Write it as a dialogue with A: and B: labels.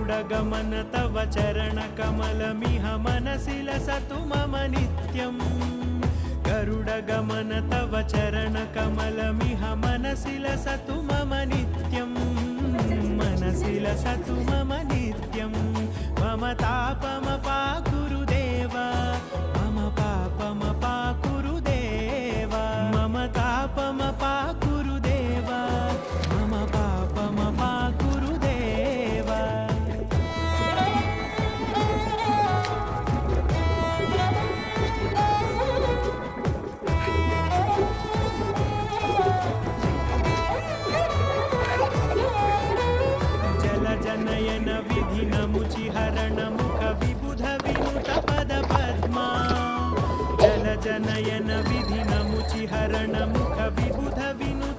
A: गरुडगमन तव चरणकमलमिह मनसि लसतु मम नित्यम् गरुडगमन तव चरणकमलमिह मनसि लसतु मम नित्यम् मनसि लसतु मम नित्यम् मम तापमपाकुरुदेव मम पापमपाकुरुदेव मम तापमपाकुरुदेव मम पापमपाकुरुदेव जलजनयन विधिनमुचिहरण मुख विबुध विनुत पद पद्मा जलजनयन विधिनमुचिहरण मुख विबुध विनुत